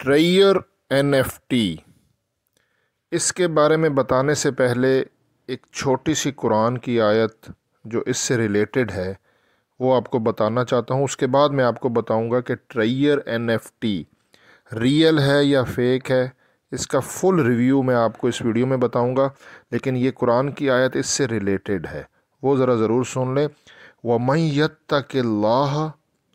ट्रेयर NFT, इसके बारे में बताने से पहले एक छोटी सी कुरान की आयत जो इससे रिलेटेड है वो आपको बताना चाहता हूँ। उसके बाद मैं आपको बताऊँगा कि ट्रेयर NFT रियल है या फेक है। इसका फुल रिव्यू मैं आपको इस वीडियो में बताऊँगा, लेकिन ये कुरान की आयत इससे रिलेटेड है, वो ज़रा ज़रूर सुन लें। वमन यत्तकिल्लाह,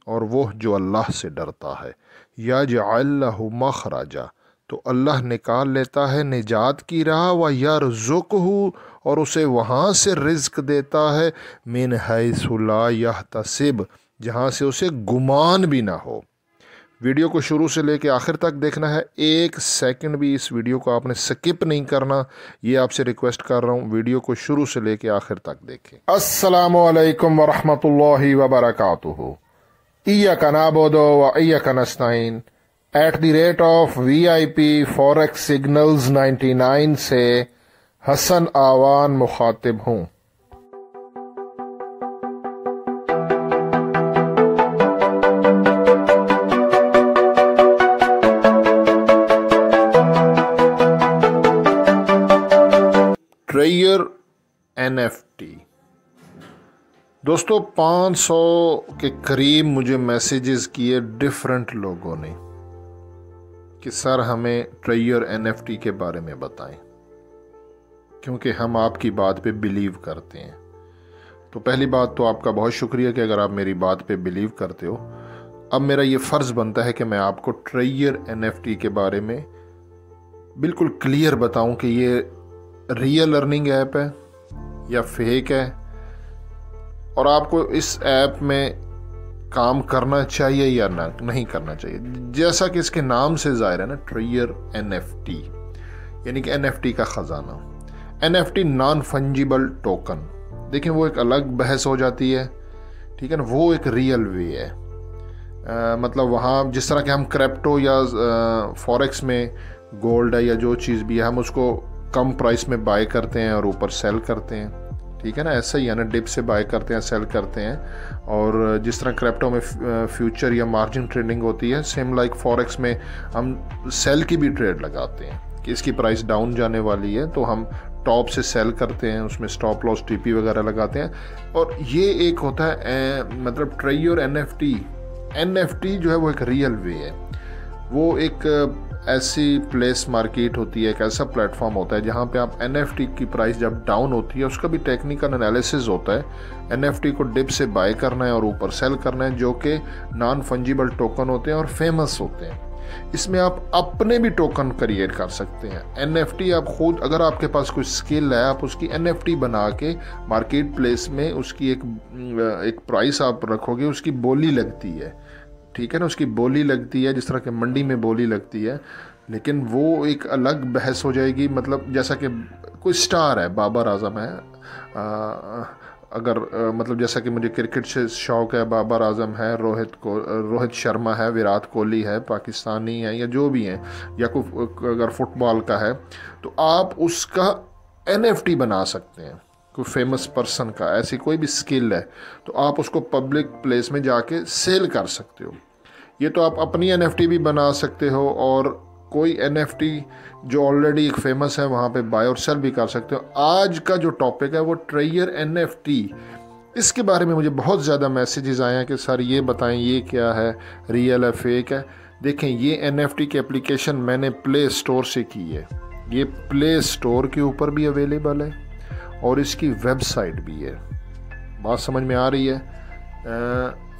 और वो जो अल्लाह से डरता है, यजअल लहु मखरजा, तो अल्लाह निकाल लेता है निजात की राह, व यरज़ुक़हु, और उसे वहाँ से रिज़्क़ देता है, मिन हैसु ला यहतसिब, जहाँ से उसे गुमान भी ना हो। वीडियो को शुरू से लेकर आखिर तक देखना है, एक सेकंड भी इस वीडियो को आपने स्किप नहीं करना, ये आपसे रिक्वेस्ट कर रहा हूँ। वीडियो को शुरू से लेकर आखिर तक देखें। अस्सलामु अलैकुम वरहमतुल्लाहि वबरकातुहू। इय्याका नअबुदु व इय्याका नस्तईन @VIP फॉरेक्स सिग्नल्स 99 से हसन आवान मुखातिब हूँ। ट्रेयर NFT दोस्तों, 500 के करीब मुझे मैसेजेस किए डिफरेंट लोगों ने कि सर हमें ट्रेयर NFT के बारे में बताएं, क्योंकि हम आपकी बात पे बिलीव करते हैं। तो पहली बात तो आपका बहुत शुक्रिया कि अगर आप मेरी बात पे बिलीव करते हो। अब मेरा ये फ़र्ज़ बनता है कि मैं आपको ट्रेयर NFT के बारे में बिल्कुल क्लियर बताऊं कि ये रियल अर्निंग ऐप है या फेक है, और आपको इस ऐप में काम करना चाहिए या ना नहीं करना चाहिए। जैसा कि इसके नाम से ज़ाहिर है ना, ट्रेयर NFT यानी कि NFT का ख़जाना। NFT नॉन फंजिबल टोकन, देखें वो एक अलग बहस हो जाती है, ठीक है ना। वो एक रियल वे है, मतलब वहाँ जिस तरह के हम क्रिप्टो या फॉरेक्स में गोल्ड है या जो चीज़ भी है, हम उसको कम प्राइस में बाय करते हैं और ऊपर सेल करते हैं, ठीक है ना। ऐसा ही है ना, डिप से बाय करते हैं सेल करते हैं। और जिस तरह क्रिप्टो में फ्यूचर या मार्जिन ट्रेडिंग होती है, सेम लाइक फॉरेक्स में हम सेल की भी ट्रेड लगाते हैं कि इसकी प्राइस डाउन जाने वाली है तो हम टॉप से सेल करते हैं, उसमें स्टॉप लॉस TP वगैरह लगाते हैं। और ये एक होता है मतलब ट्रेयर NFT जो है वो एक रियल वे है। वो एक ऐसी प्लेस मार्केट होती है, एक ऐसा प्लेटफॉर्म होता है जहाँ पे आप NFT की प्राइस जब डाउन होती है, उसका भी टेक्निकल एनालिसिस होता है। NFT को डिप से बाय करना है और ऊपर सेल करना है, जो कि नॉन फंजिबल टोकन होते हैं और फेमस होते हैं। इसमें आप अपने भी टोकन क्रिएट कर सकते हैं। NFT आप खुद, अगर आपके पास कोई स्किल है, आप उसकी NFT बना के मार्केट प्लेस में उसकी एक प्राइस आप रखोगे, उसकी बोली लगती है, ठीक है ना, उसकी बोली लगती है जिस तरह के मंडी में बोली लगती है। लेकिन वो एक अलग बहस हो जाएगी। मतलब जैसा कि कोई स्टार है, बाबर आजम है, मतलब जैसा कि मुझे क्रिकेट से शौक़ है, बाबर आजम है, रोहित शर्मा है, विराट कोहली है, पाकिस्तानी है या जो भी हैं, या कोई अगर फुटबॉल का है, तो आप उसका NFT बना सकते हैं। कोई फेमस पर्सन का ऐसी कोई भी स्किल है तो आप उसको पब्लिक प्लेस में जाके सेल कर सकते हो। ये तो आप अपनी NFT भी बना सकते हो, और कोई NFT जो ऑलरेडी एक फेमस है वहाँ पे बाय और सेल भी कर सकते हो। आज का जो टॉपिक है वो ट्रेयर NFT, इसके बारे में मुझे बहुत ज़्यादा मैसेजेस आए हैं कि सर ये बताएं ये क्या है, रियल है फेक है। देखें, ये NFT की एप्लीकेशन मैंने प्ले स्टोर से की है, ये प्ले स्टोर के ऊपर भी अवेलेबल है और इसकी वेबसाइट भी है। बात समझ में आ रही है?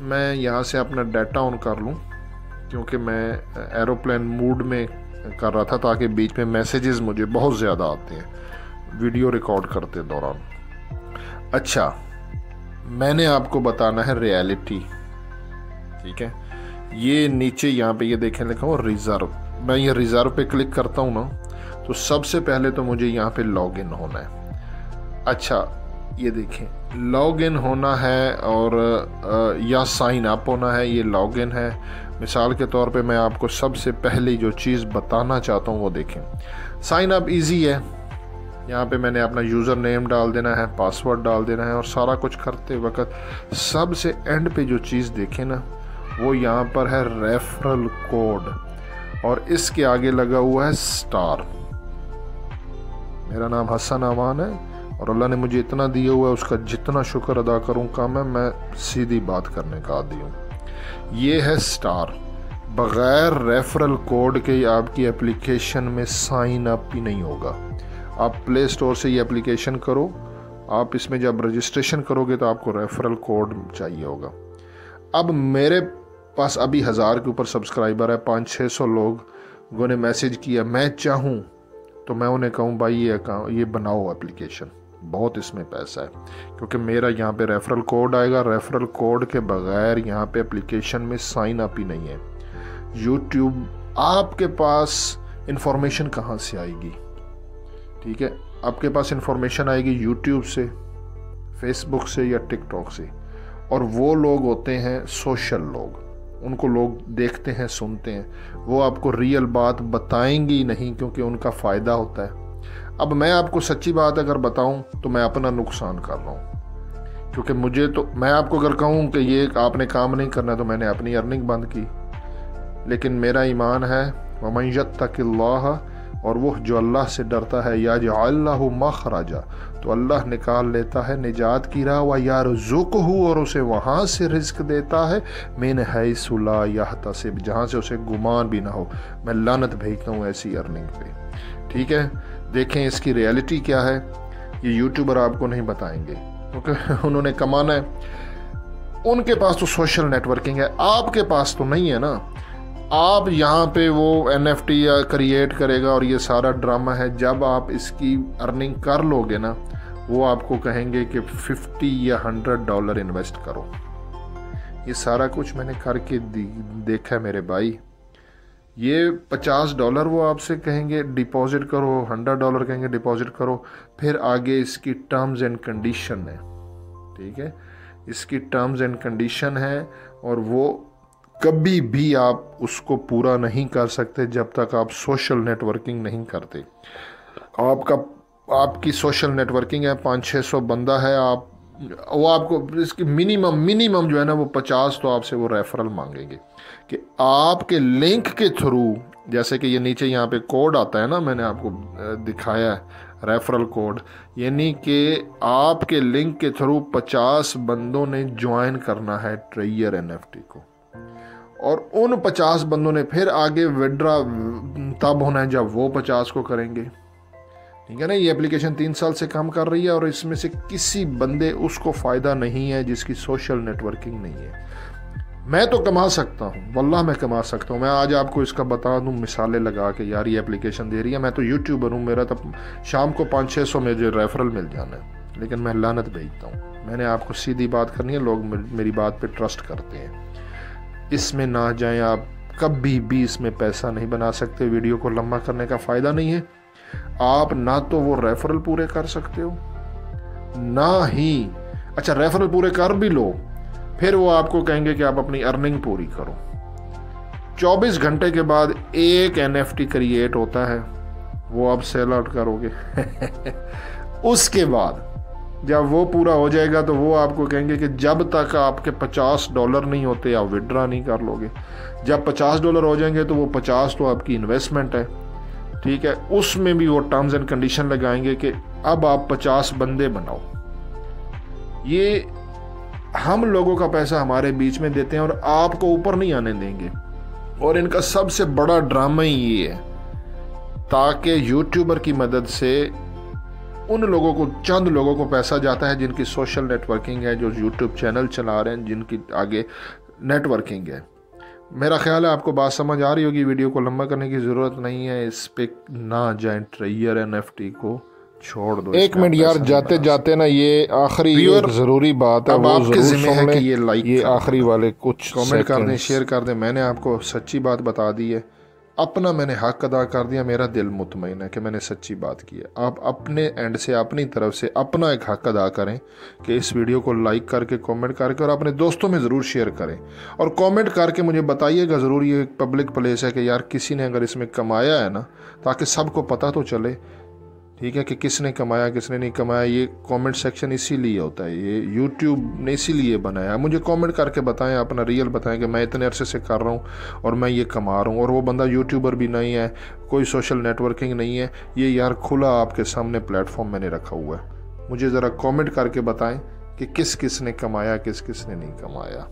मैं यहाँ से अपना डाटा ऑन कर लूँ, क्योंकि मैं एरोप्लेन मूड में कर रहा था, ताकि बीच में मैसेजेस मुझे बहुत ज़्यादा आते हैं वीडियो रिकॉर्ड करते दौरान। अच्छा, मैंने आपको बताना है रियलिटी, ठीक है। ये नीचे यहाँ पे ये देखें लिखा हो रिज़र्व। मैं ये रिज़र्व पे क्लिक करता हूँ ना, तो सबसे पहले तो मुझे यहाँ पे लॉगिन होना है। अच्छा, ये देखें, लॉगिन होना है और या साइन अप होना है, ये लॉगिन है। मिसाल के तौर पे मैं आपको सबसे पहली जो चीज़ बताना चाहता हूँ वो देखें। साइन अप इजी है, यहाँ पे मैंने अपना यूज़र नेम डाल देना है, पासवर्ड डाल देना है, और सारा कुछ करते वक्त सबसे एंड पे जो चीज़ देखें ना, वो यहाँ पर है रेफरल कोड। और इसके आगे लगा हुआ है स्टार। मेरा नाम हसन अमान है और अल्लाह ने मुझे इतना दिया हुआ है, उसका जितना शुक्र अदा करूँ कम है। मैं सीधी बात करने का आदी हूँ। ये है स्टार। बग़ैर रेफरल कोड के आपकी एप्लीकेशन में साइन अप ही नहीं होगा। आप प्ले स्टोर से ये एप्लीकेशन करो, आप इसमें जब रजिस्ट्रेशन करोगे तो आपको रेफरल कोड चाहिए होगा। अब मेरे पास अभी 1000 के ऊपर सब्सक्राइबर है, 500-600 लोगों ने मैसेज किया। मैं चाहूँ तो मैं उन्हें कहूँ भाई ये बनाओ एप्लीकेशन, बहुत इसमें पैसा है, क्योंकि मेरा यहाँ पे रेफरल कोड आएगा। रेफरल कोड के बगैर यहाँ पे एप्लीकेशन में साइन अप ही नहीं है। यूट्यूब, आपके पास इंफॉर्मेशन कहाँ से आएगी? ठीक है, आपके पास इंफॉर्मेशन आएगी यूट्यूब से, फेसबुक से या टिकटॉक से, और वो लोग होते हैं सोशल लोग, उनको लोग देखते हैं, सुनते हैं, वो आपको रियल बात बताएंगे ही नहीं, क्योंकि उनका फ़ायदा होता है। अब मैं आपको सच्ची बात अगर बताऊं तो मैं अपना नुकसान कर रहा हूं, क्योंकि मुझे तो, मैं आपको अगर कहूं कि ये आपने काम नहीं करना तो मैंने अपनी अर्निंग बंद की। लेकिन मेरा ईमान है वमन यत्तकिल्लाह, और वो जो अल्लाह से डरता है, यजअल लहु मखरजा, तो अल्लाह निकाल लेता है निजात की राह, व यरज़ुक़हु, और उसे वहाँ से रिज़्क देता है, मिन हैसु ला यहतसिब, जहाँ से उसे गुमान भी ना हो। मैं लानत भेजता हूँ ऐसी अर्निंग पे। ठीक है, देखें इसकी रियलिटी क्या है। ये यूट्यूबर आपको नहीं बताएंगे, क्योंकि उन्होंने कमाना है, उनके पास तो सोशल नेटवर्किंग है, आपके पास तो नहीं है ना। आप यहाँ पे वो NFT या क्रिएट करेगा और ये सारा ड्रामा है। जब आप इसकी अर्निंग कर लोगे ना, वो आपको कहेंगे कि $50 या $100 इन्वेस्ट करो। ये सारा कुछ मैंने करके देखा है मेरे भाई। ये $50 वो आपसे कहेंगे डिपॉजिट करो, $100 कहेंगे डिपॉजिट करो, फिर आगे इसकी टर्म्स एंड कंडीशन है। ठीक है, इसकी टर्म्स एंड कंडीशन है, और वो कभी भी आप उसको पूरा नहीं कर सकते जब तक आप सोशल नेटवर्किंग नहीं करते। आपकी सोशल नेटवर्किंग है, 500-600 बंदा है, आप वो आपको इसकी मिनिमम जो है ना वो 50 तो आपसे वो रेफरल मांगेंगे कि आपके लिंक के थ्रू, जैसे कि ये नीचे यहाँ पे कोड आता है ना, मैंने आपको दिखाया है रेफरल कोड, यानी कि आपके लिंक के थ्रू 50 बंदों ने ज्वाइन करना है ट्रेयर NFT को, और उन 50 बंदों ने फिर आगे विड्रा तब होना है जब वो 50 को करेंगे। ठीक है ना, ये एप्लीकेशन 3 साल से काम कर रही है, और इसमें से किसी बंदे उसको फ़ायदा नहीं है जिसकी सोशल नेटवर्किंग नहीं है। मैं तो कमा सकता हूँ, वल्लाह मैं कमा सकता हूँ। मैं आज आपको इसका बता दूँ मिसालें लगा के, यार ये एप्लीकेशन दे रही है, मैं तो यूट्यूबर हूँ, मेरा तो शाम को 500-600 मुझे रेफरल मिल जाना है, लेकिन मैं लानत भेजता हूँ। मैंने आपको सीधी बात करनी है, लोग मेरी बात पे ट्रस्ट करते हैं। इसमें ना जाएं आप, कभी भी इसमें पैसा नहीं बना सकते। वीडियो को लंबा करने का फ़ायदा नहीं है। आप ना तो वो रेफरल पूरे कर सकते हो, ना ही, अच्छा रेफरल पूरे कर भी लो, फिर वो आपको कहेंगे कि आप अपनी अर्निंग पूरी करो। 24 घंटे के बाद एक NFT क्रिएट होता है, वो आप सेल आउट करोगे। उसके बाद जब वो पूरा हो जाएगा तो वो आपको कहेंगे कि जब तक आपके $50 नहीं होते आप विड्रा नहीं कर लोगे। जब $50 हो जाएंगे तो वो 50 तो आपकी इन्वेस्टमेंट है। ठीक है, उसमें भी वो टर्म्स एंड कंडीशन लगाएंगे कि अब आप 50 बंदे बनाओ। ये हम लोगों का पैसा हमारे बीच में देते हैं और आपको ऊपर नहीं आने देंगे। और इनका सबसे बड़ा ड्रामा ही ये है, ताकि यूट्यूबर की मदद से उन लोगों को, चंद लोगों को पैसा जाता है जिनकी सोशल नेटवर्किंग है, जो यूट्यूब चैनल चला रहे हैं, जिनकी आगे नेटवर्किंग है। मेरा ख्याल है आपको बात समझ आ रही होगी। वीडियो को लंबा करने की ज़रूरत नहीं है, इस पे ना जाएं, ट्रेयर NFT को छोड़ दो। 1 मिनट यार, जाते जाते ना ये आखिरी ज़रूरी बात है, अब आपके ज़िम्मे है कि ये लाइक, ये आखिरी वाले कुछ कमेंट कर दें, शेयर कर दें। मैंने आपको सच्ची बात बता दी है, अपना मैंने हक अदा कर दिया, मेरा दिल मुतमईन है कि मैंने सच्ची बात की है। आप अपने एंड से, अपनी तरफ से अपना एक हक अदा करें कि इस वीडियो को लाइक करके, कमेंट करके, और अपने दोस्तों में ज़रूर शेयर करें, और कमेंट करके मुझे बताइएगा ज़रूर। ये एक पब्लिक प्लेस है कि यार किसी ने अगर इसमें कमाया है ना, ताकि सबको पता तो चले। ठीक है, कि किसने कमाया किसने नहीं कमाया। ये कमेंट सेक्शन इसीलिए होता है, ये यूट्यूब ने इसीलिए बनाया। मुझे कमेंट करके बताएं, अपना रियल बताएं कि मैं इतने अरसे से कर रहा हूँ और मैं ये कमा रहा हूँ, और वो बंदा यूट्यूबर भी नहीं है, कोई सोशल नेटवर्किंग नहीं है, ये यार खुला आपके सामने प्लेटफॉर्म मैंने रखा हुआ है। मुझे ज़रा कमेंट करके बताएं कि किस किस ने कमाया किस किस ने नहीं कमाया।